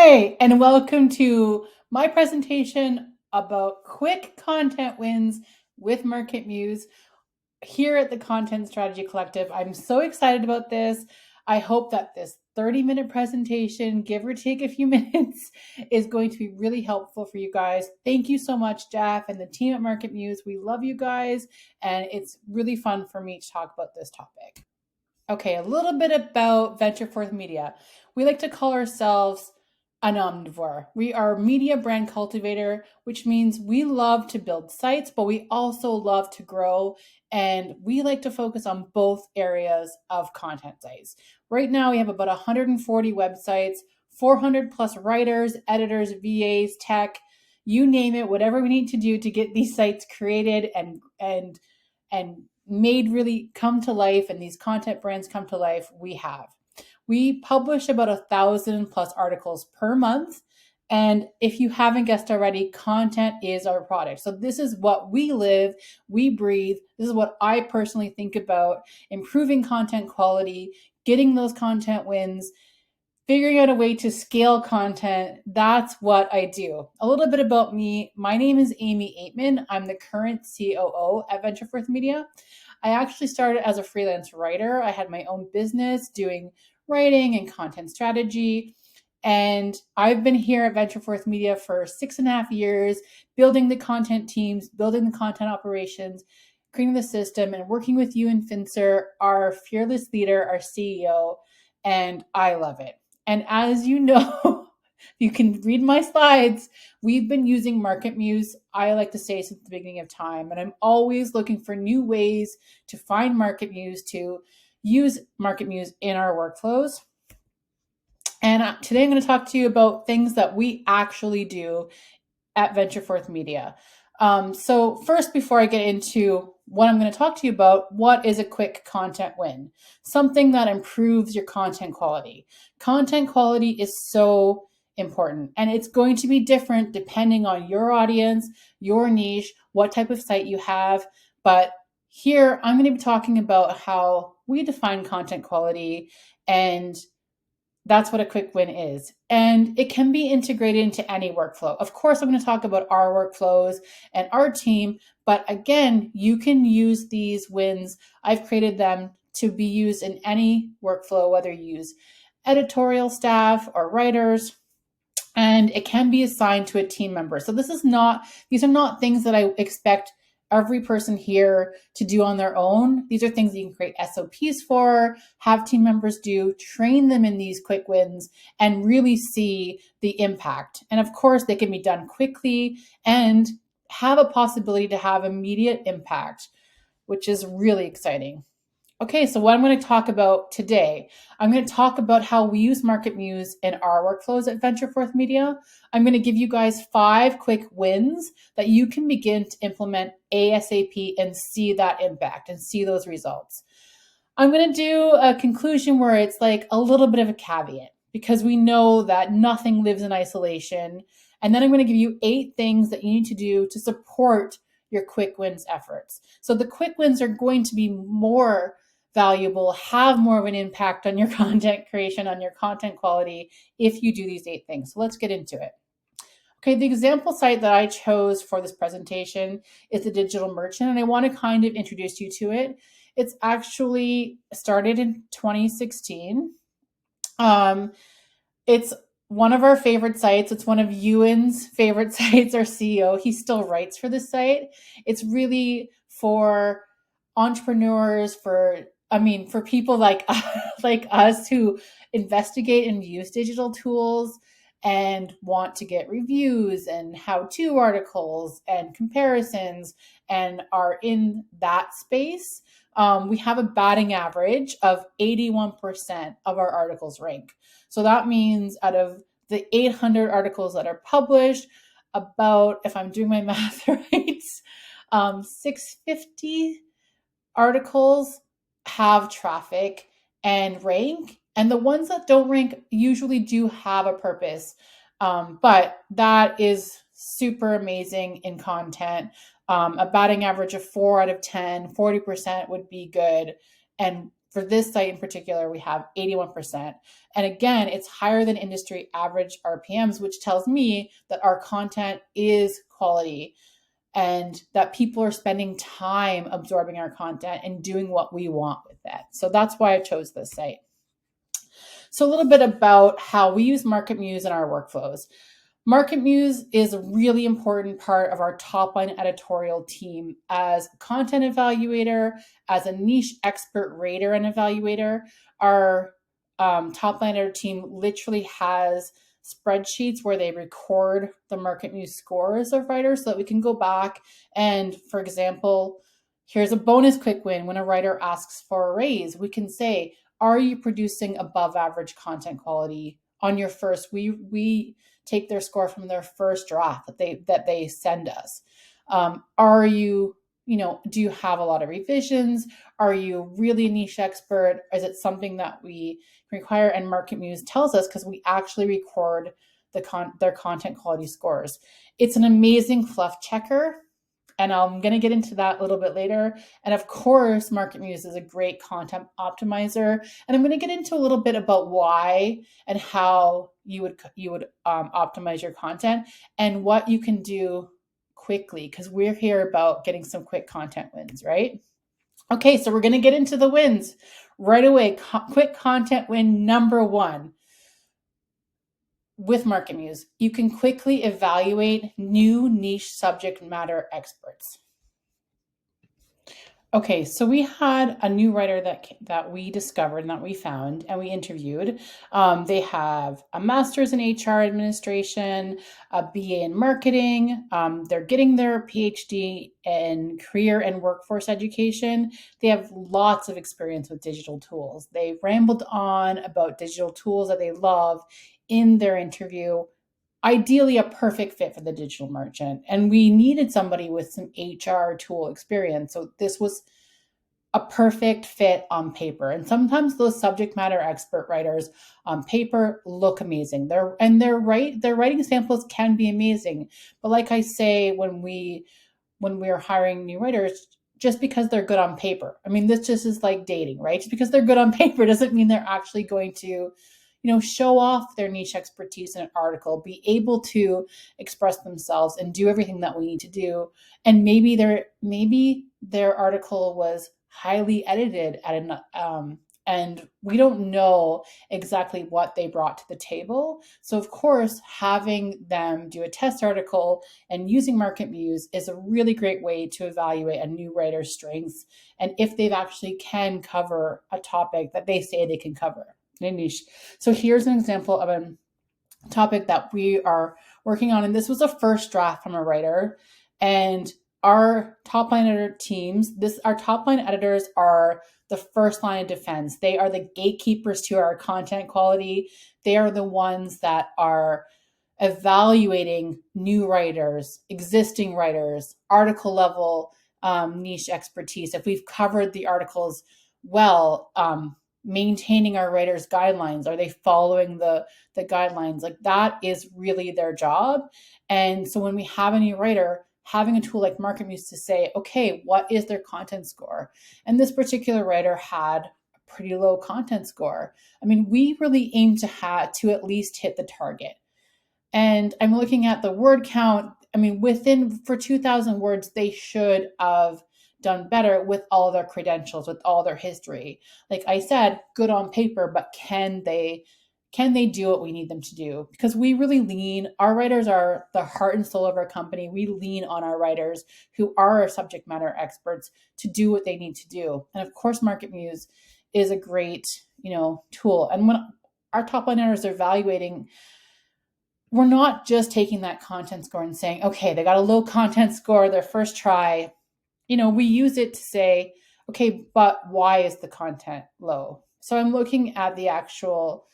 Hi, and welcome to my presentation about quick content wins with MarketMuse here at the Content Strategy Collective. I'm so excited about this. I hope that this 30-minute presentation, give or take a few minutes, is going to be really helpful for you guys. Thank you so much, Jeff and the team at MarketMuse. We love you guys, and it's really fun for me to talk about this topic. Okay, a little bit about Venture Forth Media. We like to call ourselves an omnivore. We are a media brand cultivator, which means we love to build sites, but we also love to grow. And we like to focus on both areas of content sites. Right now, we have about 140 websites, 400 plus writers, editors, VAs, tech, you name it, whatever we need to do to get these sites created and made really come to life, and these content brands come to life, we have. We publish about 1,000 plus articles per month. And if you haven't guessed already, content is our product. So this is what we live, we breathe. This is what I personally think about: improving content quality, getting those content wins, figuring out a way to scale content. That's what I do. A little bit about me. My name is Amy Aitman. I'm the current COO at Venture Forth Media. I actually started as a freelance writer. I had my own business doing writing and content strategy. And I've been here at Venture Forth Media for 6.5 years, building the content teams, building the content operations, creating the system, and working with you and Fincer, our fearless leader, our CEO. And I love it. And as you know, you can read my slides, we've been using MarketMuse, I like to say, since the beginning of time. And I'm always looking for new ways to find MarketMuse, to use MarketMuse in our workflows. And today I'm going to talk to you about things that we actually do at Venture Forth Media. So first, before I get into what I'm going to talk to you about, what is a quick content win? Something that improves your content quality. Content quality is so important, and it's going to be different depending on your audience, your niche, what type of site you have. But here I'm going to be talking about how we define content quality, and that's what a quick win is. And it can be integrated into any workflow. Of course, I'm going to talk about our workflows and our team, but again, you can use these wins. I've created them to be used in any workflow, whether you use editorial staff or writers, and it can be assigned to a team member. So these are not things that I expect every person here to do on their own. These are things that you can create SOPs for, have team members do, train them in these quick wins, and really see the impact. And of course, they can be done quickly and have a possibility to have immediate impact, which is really exciting. Okay, so what I'm going to talk about today, I'm going to talk about how we use MarketMuse in our workflows at Venture Forth Media. I'm going to give you guys 5 quick wins that you can begin to implement ASAP and see that impact and see those results. I'm going to do a conclusion where it's like a little bit of a caveat, because we know that nothing lives in isolation. And then I'm going to give you 8 things that you need to do to support your quick wins efforts. So the quick wins are going to be more valuable, have more of an impact on your content creation, on your content quality, if you do these 8 things. So let's get into it. Okay, the example site that I chose for this presentation is the Digital Merchant, and I want to kind of introduce you to it. It's actually started in 2016. It's one of our favorite sites. It's one of Ewan's favorite sites, our CEO. He still writes for this site. It's really for entrepreneurs, for people like us who investigate and use digital tools and want to get reviews and how-to articles and comparisons and are in that space. We have a batting average of 81% of our articles rank. So that means out of the 800 articles that are published, about, if I'm doing my math right, 650 articles have traffic and rank, and the ones that don't rank usually do have a purpose, but that is super amazing in content. A batting average of 4 out of 10, 40% would be good, and for this site in particular, we have 81%. And again, it's higher than industry average RPMs, which tells me that our content is quality and that people are spending time absorbing our content and doing what we want with it. So that's why I chose this site. So a little bit about how we use MarketMuse in our workflows. MarketMuse is a really important part of our top-line editorial team as content evaluator, as a niche expert rater and evaluator. Our top-line editor team literally has spreadsheets where they record the MarketMuse scores of writers so that we can go back and, for example, here's a bonus quick win. When a writer asks for a raise, we can say, are you producing above average content quality on your first? We take their score from their first draft that they send us. Are you, do you have a lot of revisions? Are you really a niche expert? Is it something that we require? And MarketMuse tells us because we actually record their content quality scores. It's an amazing fluff checker. And I'm going to get into that a little bit later. And of course, MarketMuse is a great content optimizer. And I'm going to get into a little bit about why and how you would optimize your content and what you can do quickly, because we're here about getting some quick content wins, right? Okay, so we're going to get into the wins right away. Quick content win number one. With MarketMuse, you can quickly evaluate new niche subject matter experts. Okay, so we had a new writer that we discovered and that we found and we interviewed. They have a master's in HR administration, a BA in marketing. They're getting their PhD in career and workforce education. They have lots of experience with digital tools. They rambled on about digital tools that they love in their interview. Ideally a perfect fit for the digital merchant. And we needed somebody with some HR tool experience. So this was a perfect fit on paper. And sometimes those subject matter expert writers on paper look amazing. Their writing samples can be amazing. But like I say, when we're hiring new writers, just because they're good on paper. I mean, this just is like dating, right? Just because they're good on paper doesn't mean they're actually going to show off their niche expertise in an article, be able to express themselves and do everything that we need to do. And maybe their article was highly edited and we don't know exactly what they brought to the table. So of course, having them do a test article and using MarketMuse is a really great way to evaluate a new writer's strengths and if they've actually can cover a topic that they say they can cover. Niche. So here's an example of a topic that we are working on. And this was a first draft from a writer. And our top line editor teams, our top line editors are the first line of defense. They are the gatekeepers to our content quality. They are the ones that are evaluating new writers, existing writers, article level niche expertise. If we've covered the articles well, maintaining our writers' guidelines. Are they following the guidelines? Like that is really their job. And so when we have a new writer, having a tool like MarketMuse to say, okay, what is their content score? And this particular writer had a pretty low content score. I mean, we really aim to at least hit the target. And I'm looking at the word count. I mean, for 2,000 words, they should have done better with all their credentials, with all their history. Like I said, good on paper, but can they do what we need them to do? Because we really our writers are the heart and soul of our company. We lean on our writers who are our subject matter experts to do what they need to do. And of course, MarketMuse is a great, tool. And when our top line editors are evaluating, we're not just taking that content score and saying, okay, they got a low content score their first try. We use it to say, okay, but why is the content low? So I'm looking at the actual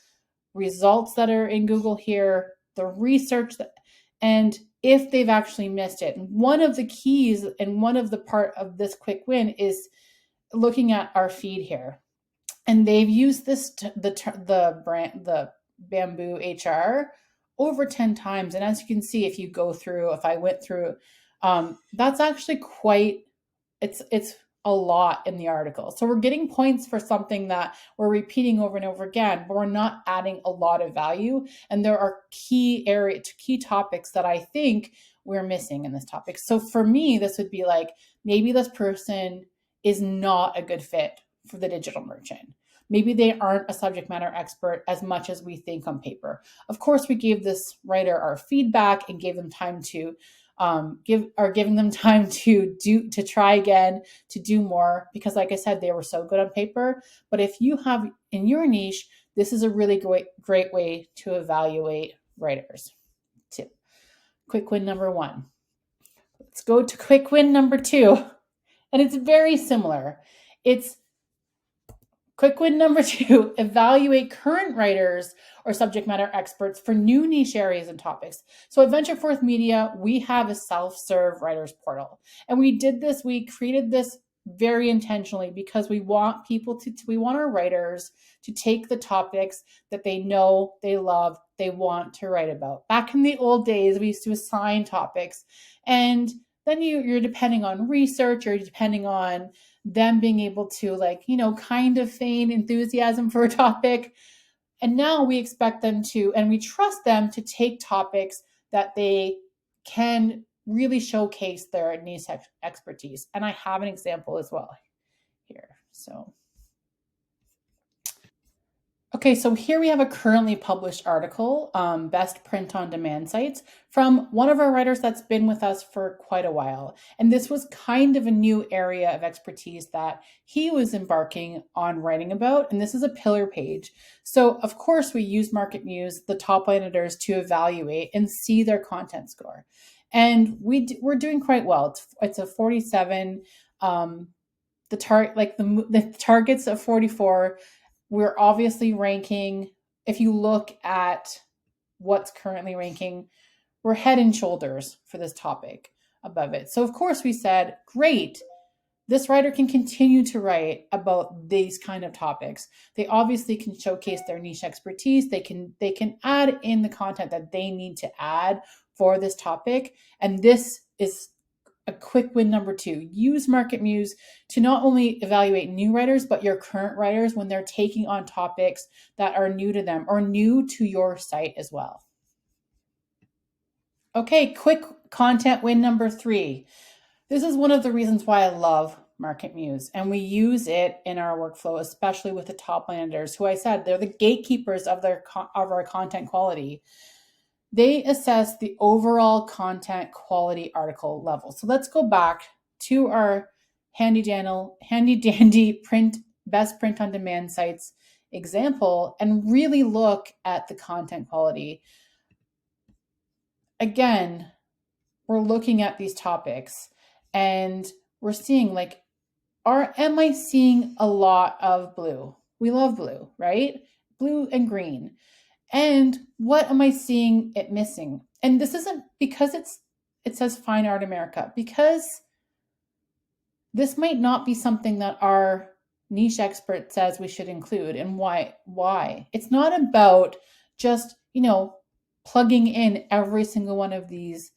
results that are in Google here, the research, and if they've actually missed it. One of the keys and one of the part of this quick win is looking at our feed here. And they've used the Bamboo HR over 10 times. And as you can see, if I went through, that's actually quite, it's a lot in the article. So we're getting points for something that we're repeating over and over again, but we're not adding a lot of value. And there are key topics that I think we're missing in this topic. So for me, this would be like, maybe this person is not a good fit for the digital merchant. Maybe they aren't a subject matter expert as much as we think on paper. Of course, we gave this writer our feedback and gave them time to giving them time to try again, to do more, because like I said, they were so good on paper. But if you have in your niche, this is a really great way to evaluate writers. Tip. Quick win number 1. Let's go to quick win number 2. And it's very similar. It's quick win number 2, evaluate current writers or subject matter experts for new niche areas and topics. So at Venture Forth Media, we have a self-serve writers portal. And we created this very intentionally because we want our writers to take the topics that they know, they love, they want to write about. Back in the old days, we used to assign topics, and then you're depending on research, or depending on them being able to kind of feign enthusiasm for a topic. And now we expect them to, and we trust them to take topics that they can really showcase their niche expertise. And I have an example as well here. Okay, so here we have a currently published article, Best Print on Demand Sites, from one of our writers that's been with us for quite a while. And this was kind of a new area of expertise that he was embarking on writing about. And this is a pillar page. So of course we use MarketMuse, the top editors, to evaluate and see their content score. And we're doing quite well. It's a 47, the targets of 44. We're obviously ranking, if you look at what's currently ranking, we're head and shoulders for this topic above it. So of course we said, great, this writer can continue to write about these kind of topics. They obviously can showcase their niche expertise. They can add in the content that they need to add for this topic. And this is a quick win number 2. Use MarketMuse to not only evaluate new writers, but your current writers when they're taking on topics that are new to them or new to your site as well. Okay, quick content win number 3. This is one of the reasons why I love MarketMuse, and we use it in our workflow, especially with the top editors, who I said they're the gatekeepers of our content quality. They assess the overall content quality article level. So let's go back to our handy dandy best print on demand sites example and really look at the content quality. Again, we're looking at these topics and we're seeing am I seeing a lot of blue? We love blue, right? Blue and green. And what am I seeing it missing? And this isn't because it says Fine Art America, because this might not be something that our niche expert says we should include. And why? It's not about just, plugging in every single one of these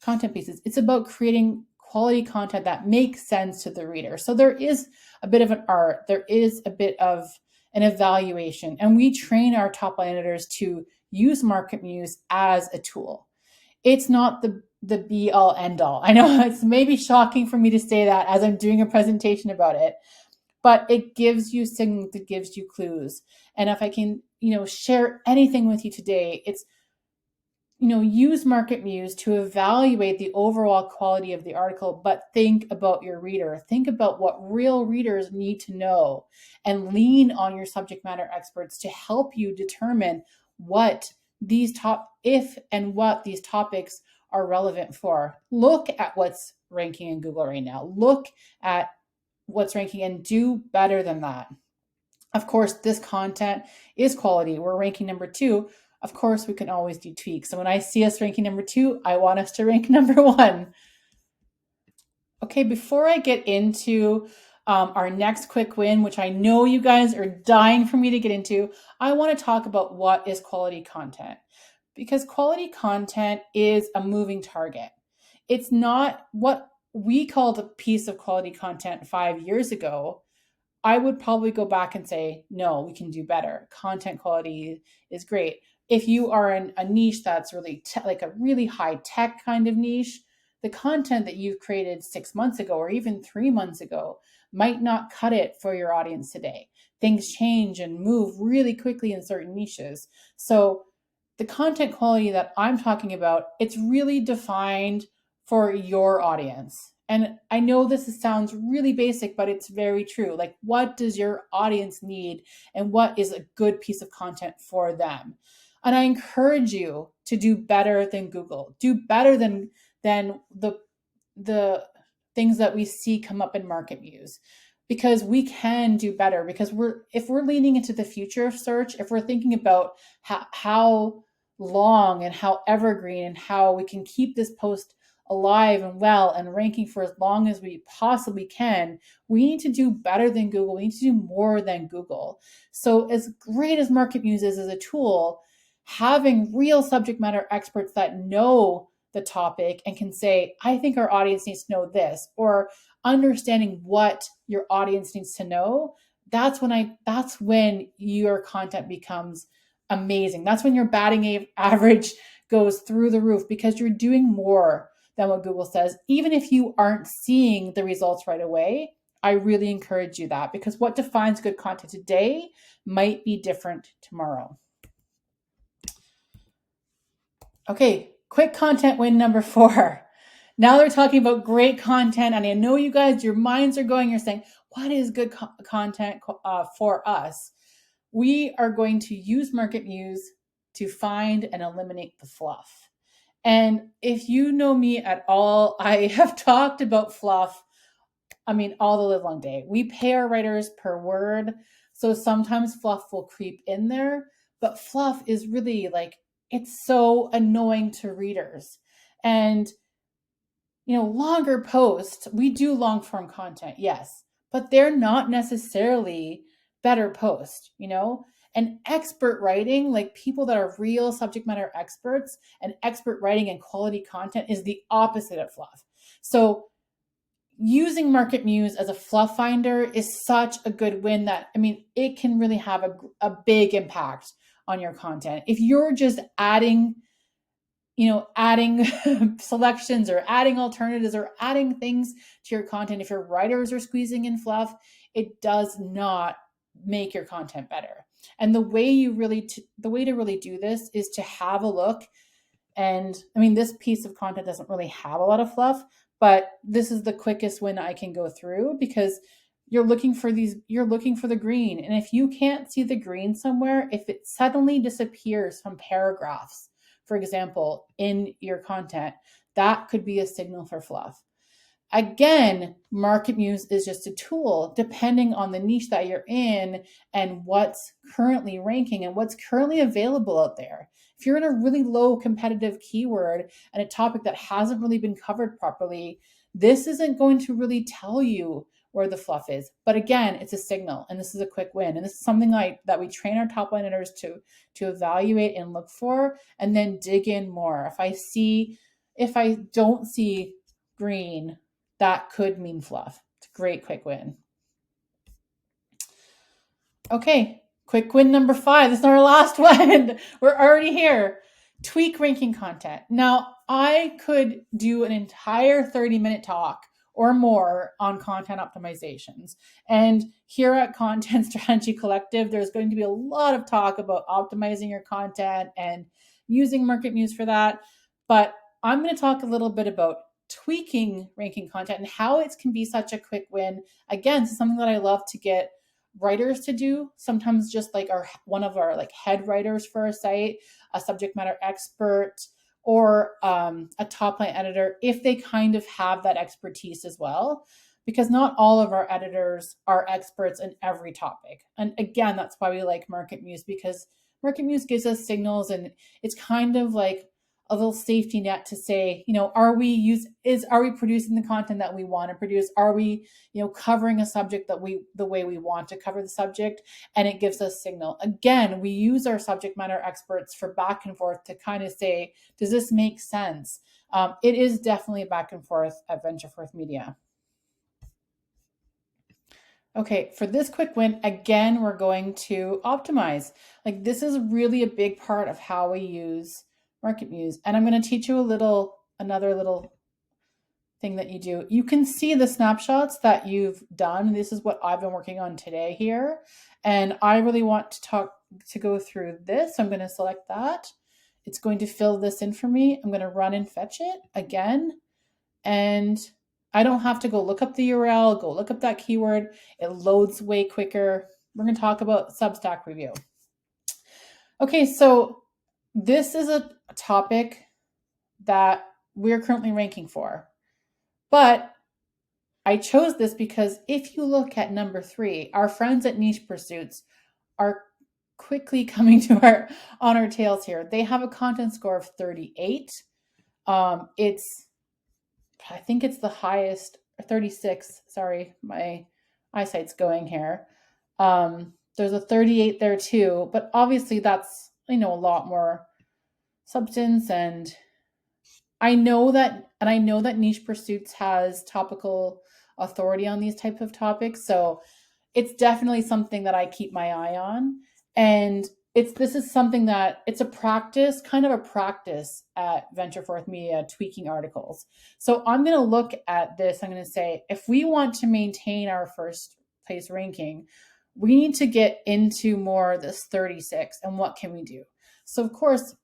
content pieces. It's about creating quality content that makes sense to the reader. So there is a bit of an art, there is a bit of an evaluation, and we train our top line editors to use MarketMuse as a tool. It's not the be all end all. I know it's maybe shocking for me to say that as I'm doing a presentation about it, but it gives you signals, it gives you clues. And if I can, share anything with you today, it's, use MarketMuse to evaluate the overall quality of the article, but think about your reader. Think about what real readers need to know and lean on your subject matter experts to help you determine what these topics are relevant for. Look at what's ranking in Google right now. Look at what's ranking and do better than that. Of course, this content is quality. We're ranking number 2. Of course, we can always do tweaks. So when I see us ranking number 2, I want us to rank number 1. Okay, before I get into our next quick win, which I know you guys are dying for me to get into, I want to talk about what is quality content. Because quality content is a moving target. It's not what we called a piece of quality content 5 years ago, I would probably go back and say, no, we can do better. Content quality is great. If you are in a niche that's really like a really high tech kind of niche, the content that you've created 6 months ago or even 3 months ago might not cut it for your audience today. Things change and move really quickly in certain niches. So the content quality that I'm talking about, it's really defined for your audience. And I know sounds really basic, but it's very true. Like, what does your audience need and what is a good piece of content for them? And I encourage you to do better than Google. Do better than the things that we see come up in MarketMuse, because we can do better. Because if we're leaning into the future of search, if we're thinking about how long and how evergreen and how we can keep this post alive and well and ranking for as long as we possibly can, we need to do better than Google. We need to do more than Google. So as great as MarketMuse is as a tool, having real subject matter experts that know the topic and can say, I think our audience needs to know this, or understanding what your audience needs to know, that's when your content becomes amazing. That's when your batting average goes through the roof, because you're doing more than what Google says. Even if you aren't seeing the results right away, I really encourage you that, because what defines good content today might be different tomorrow. Okay, quick content win number 4. Now they're talking about great content, and I know you guys, your minds are going, you're saying, what is good content for us? We are going to use MarketMuse to find and eliminate the fluff. And if you know me at all, I have talked about fluff, all the live long day. We pay our writers per word, so sometimes fluff will creep in there, but fluff is really it's so annoying to readers. And longer posts, we do long form content, yes, but they're not necessarily better posts, and expert writing, like people that are real subject matter experts, and expert writing and quality content is the opposite of fluff. So using MarketMuse as a fluff finder is such a good win that, it can really have a big impact on your content. If you're just adding selections or adding alternatives or adding things to your content, if your writers are squeezing in fluff, it does not make your content better. And the way to really do this is to have a look. And this piece of content doesn't really have a lot of fluff, but this is the quickest win I can go through, because you're looking for the green. And if you can't see the green somewhere, if it suddenly disappears from paragraphs, for example, in your content, that could be a signal for fluff. Again, MarketMuse is just a tool depending on the niche that you're in and what's currently ranking and what's currently available out there. If you're in a really low competitive keyword and a topic that hasn't really been covered properly, this isn't going to really tell you where the fluff is. But again, it's a signal, and this is a quick win. And this is something that we train our top line editors to evaluate and look for, and then dig in more. If I don't see green, that could mean fluff. It's a great quick win. Okay, quick win number 5. This is our last one. We're already here. Tweak ranking content. Now, I could do an entire 30-minute talk or more on content optimizations. And here at Content Strategy Collective, there's going to be a lot of talk about optimizing your content and using MarketMuse for that. But I'm going to talk a little bit about tweaking ranking content and how it can be such a quick win. Again, this is something that I love to get writers to do. Sometimes just like one of our head writers for a site, a subject matter expert, or a top line editor, if they kind of have that expertise as well, because not all of our editors are experts in every topic. And again, that's why we like MarketMuse, because MarketMuse gives us signals, and it's kind of like a little safety net to say, are we producing the content that we want to produce? Are we, covering a subject the way we want to cover the subject? And it gives us signal. Again, we use our subject matter experts for back and forth to kind of say, does this make sense? It is definitely back and forth at Ventureforth Media. Okay, for this quick win, again, we're going to optimize. Like, this is really a big part of how we use MarketMuse. And I'm going to teach you another little thing that you do. You can see the snapshots that you've done. This is what I've been working on today here. And I really want to go through this. So I'm going to select that. It's going to fill this in for me. I'm going to run and fetch it again. And I don't have to go look up the URL, go look up that keyword. It loads way quicker. We're going to talk about Substack review. Okay, so this is a topic that we're currently ranking for. But I chose this because if you look at number 3, our friends at Niche Pursuits are quickly coming to on our tails here. They have a content score of 38. I think it's the highest, 36. Sorry, my eyesight's going here. There's a 38 there too, but obviously that's, a lot more substance. And I know that Niche Pursuits has topical authority on these type of topics. So it's definitely something that I keep my eye on. And this is something that it's a practice at Ventureforth Media, tweaking articles. So I'm going to look at this. I'm going to say, if we want to maintain our first place ranking, we need to get into more this 36. And what can we do? So of course,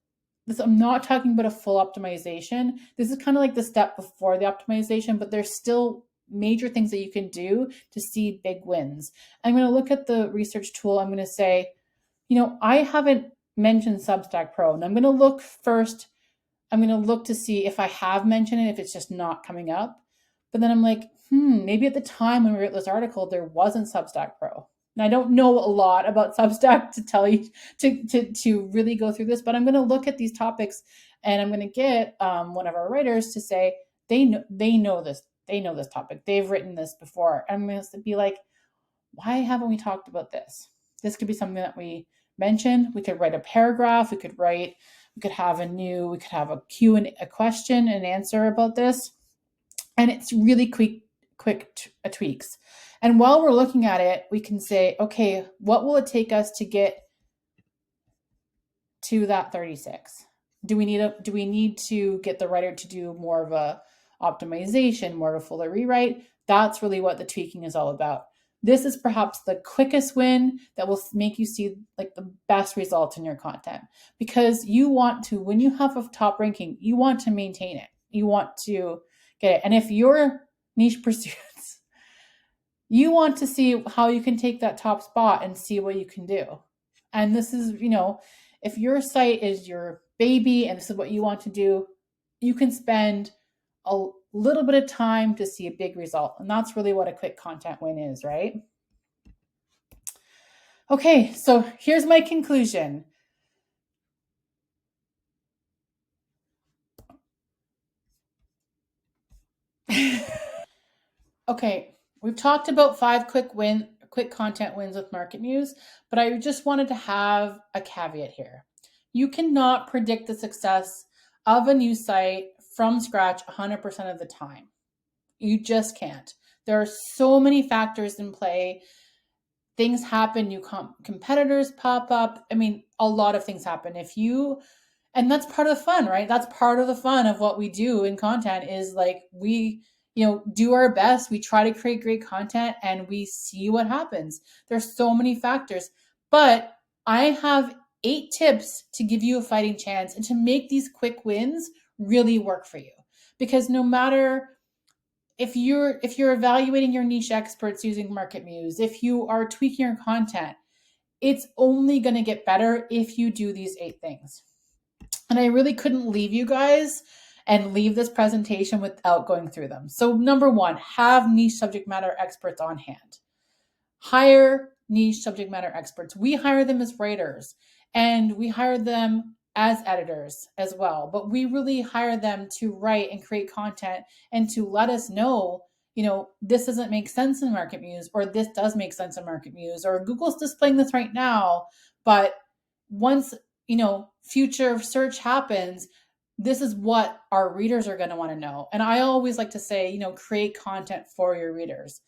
I'm not talking about a full optimization. This is kind of like the step before the optimization, but there's still major things that you can do to see big wins. I'm going to look at the research tool. I'm going to say, I haven't mentioned Substack Pro, and I'm going to look first. I'm going to look to see if I have mentioned it, if it's just not coming up. But then I'm like, maybe at the time when we wrote this article, there wasn't Substack Pro. And I don't know a lot about Substack to tell you to really go through this, but I'm going to look at these topics, and I'm going to get one of our writers to say they know this topic. They've written this before. I'm going to be like, why haven't we talked about this? This could be something that we mentioned. We could write a paragraph. We could have a question and answer about this. And it's really quick tweaks. And while we're looking at it, we can say, okay, what will it take us to get to that 36? Do we need to get the writer to do more of a optimization, more of a fuller rewrite? That's really what the tweaking is all about. This is perhaps the quickest win that will make you see like the best results in your content, because you want to, when you have a top ranking, you want to maintain it. You want to get it. And if you're Niche Pursuits, you want to see how you can take that top spot and see what you can do. And this is, if your site is your baby and this is what you want to do, you can spend a little bit of time to see a big result. And that's really what a quick content win is, right? Okay, so here's my conclusion. Okay, we've talked about 5 quick content wins with MarketMuse, but I just wanted to have a caveat here. You cannot predict the success of a new site from scratch 100% of the time. You just can't. There are so many factors in play. Things happen, new competitors pop up. I mean, a lot of things happen. And that's part of the fun, right? That's part of the fun of what we do in content is like we do our best. We try to create great content and we see what happens. There's so many factors, but I have 8 tips to give you a fighting chance and to make these quick wins really work for you. Because no matter if you're evaluating your niche experts using MarketMuse, if you are tweaking your content, it's only going to get better if you do these 8 things. And I really couldn't leave you guys and leave this presentation without going through them. So number 1, have niche subject matter experts on hand. Hire niche subject matter experts. We hire them as writers, and we hire them as editors as well, but we really hire them to write and create content and to let us know, this doesn't make sense in MarketMuse, or this does make sense in MarketMuse, or Google's displaying this right now, but once, future search happens, this is what our readers are going to want to know. And I always like to say, create content for your readers.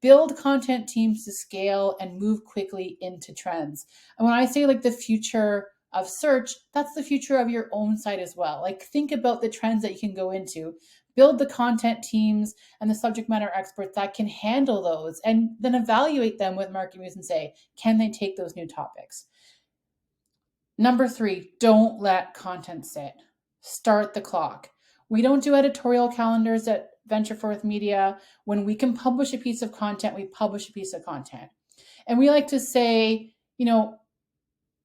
Build content teams to scale and move quickly into trends. And when I say like the future of search, that's the future of your own site as well. Like think about the trends that you can go into. Build the content teams and the subject matter experts that can handle those, and then evaluate them with MarketMuse and say, can they take those new topics? Number 3, don't let content sit. Start the clock. We don't do editorial calendars at Venture Forth Media. When we can publish a piece of content, we publish a piece of content. And we like to say,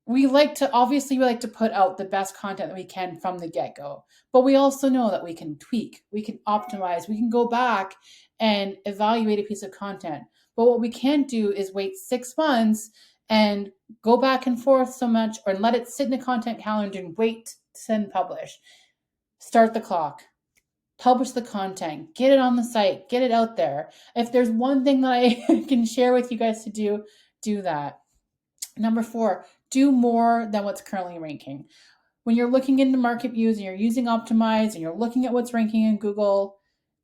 we like to put out the best content that we can from the get-go. But we also know that we can tweak, we can optimize, we can go back and evaluate a piece of content. But what we can't do is wait 6 months and go back and forth so much, or let it sit in the content calendar and wait to send publish. Start the clock. Publish the content. Get it on the site. Get it out there. If there's one thing that I can share with you guys to do that. Number 4, do more than what's currently ranking. When you're looking into MarketMuse and you're using Optimize and you're looking at what's ranking in Google,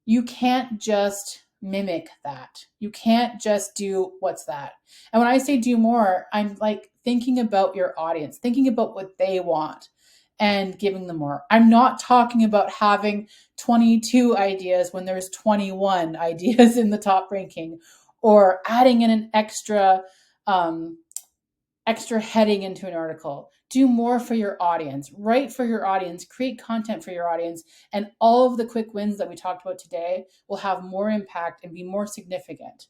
you can't just mimic that. You can't just do what's that. And when I say do more, I'm like thinking about your audience, thinking about what they want and giving them more. I'm not talking about having 22 ideas when there's 21 ideas in the top ranking, or adding in an extra heading into an article. Do more for your audience, write for your audience, create content for your audience, and all of the quick wins that we talked about today will have more impact and be more significant.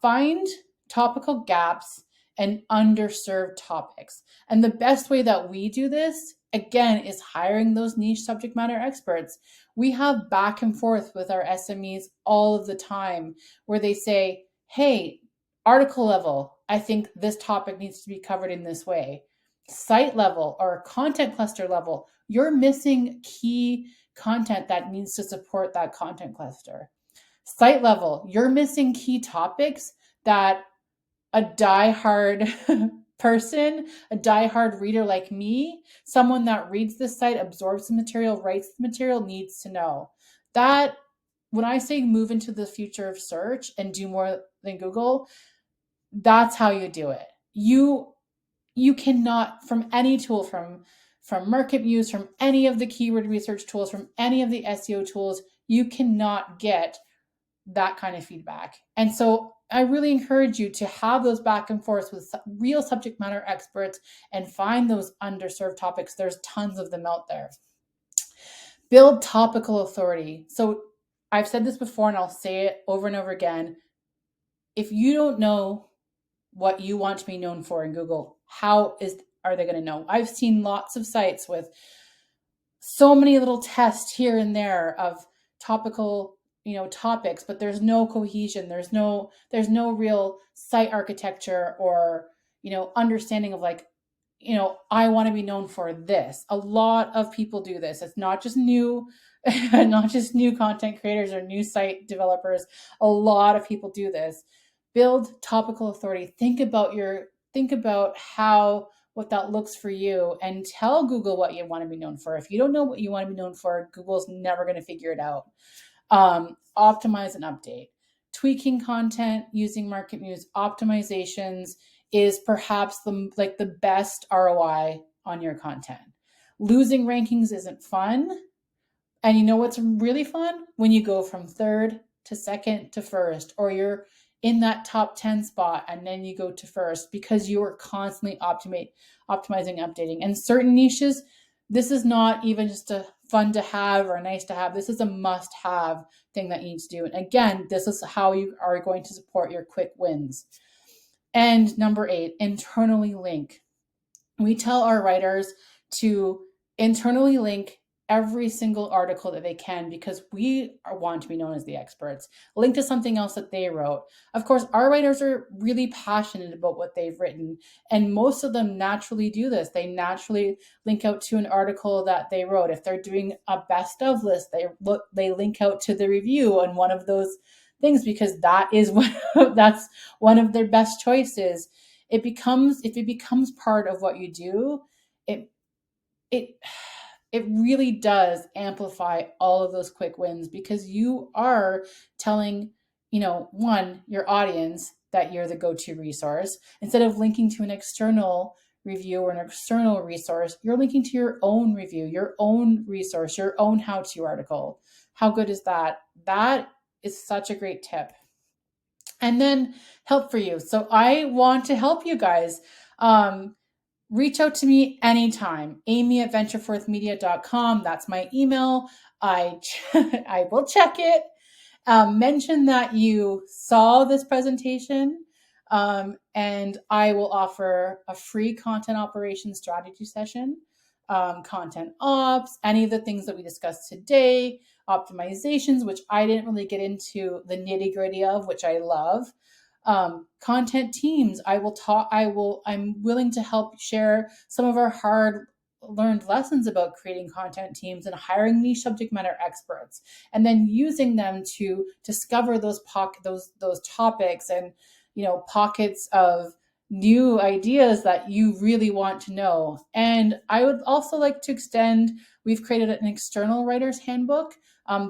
Find topical gaps and underserved topics. And the best way that we do this, again, is hiring those niche subject matter experts. We have back and forth with our SMEs all of the time where they say, hey, article level, I think this topic needs to be covered in this way. Site level or content cluster level, you're missing key content that needs to support that content cluster. Site level, you're missing key topics that a diehard person, a diehard reader like me, someone that reads the site, absorbs the material, writes the material, needs to know. That, when I say move into the future of search and do more than Google, that's how you do it. You cannot, from any tool, from MarketMuse, from any of the keyword research tools, from any of the SEO tools, you cannot get that kind of feedback. And so I really encourage you to have those back and forths with real subject matter experts and find those underserved topics. There's tons of them out there. Build topical authority. So I've said this before and I'll say it over and over again. If you don't know what you want to be known for in Google, are they going to know? I've seen lots of sites with so many little tests here and there of topical, topics, but there's no cohesion. There's no real site architecture or, understanding of like, I want to be known for this. A lot of people do this. It's not just new content creators or new site developers. A lot of people do this. Build topical authority. Think about what that looks for you, and tell Google what you want to be known for. If you don't know what you want to be known for, Google's never going to figure it out. Optimize and update. Tweaking content using MarketMuse optimizations is perhaps the best ROI on your content. Losing rankings isn't fun. And you know what's really fun? When you go from 3rd to 2nd to 1st, or you're in that top 10 spot and then you go to 1st, because you are constantly optimizing, updating. And certain niches, this is not even just a fun to have or a nice to have. This is a must have thing that you need to do. And again, this is how you are going to support your quick wins. And number 8, internally link. We tell our writers to internally link every single article that they can because we want to be known as the experts. Link to something else that they wrote. Of course, our writers are really passionate about what they've written, and most of them naturally do this. They naturally link out to an article that they wrote. If they're doing a best of list, they link out to the review on one of those things because that's one of their best choices. If it becomes part of what you do, it it really does amplify all of those quick wins because you are telling, one, your audience that you're the go-to resource. Instead of linking to an external review or an external resource, you're linking to your own review, your own resource, your own how-to article. How good is that? That is such a great tip. And then help for you. So I want to help you guys. Reach out to me anytime. Amy at ventureforthmedia.com. That's my email. I will check it. Mention that you saw this presentation, and I will offer a free content operations strategy session, content ops, any of the things that we discussed today, optimizations, which I didn't really get into the nitty gritty of, which I love. Content teams. I'm willing to help share some of our hard learned lessons about creating content teams and hiring niche subject matter experts, and then using them to discover those topics and pockets of new ideas that you really want to know. And I would also like to extend, we've created an external writer's handbook.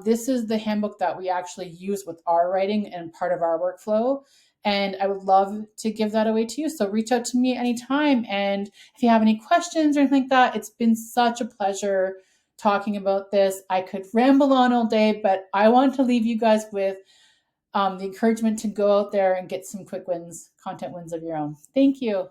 This is the handbook that we actually use with our writing and part of our workflow. And I would love to give that away to you. So reach out to me anytime. And if you have any questions or anything like that, it's been such a pleasure talking about this. I could ramble on all day, but I want to leave you guys with the encouragement to go out there and get some quick wins, content wins of your own. Thank you.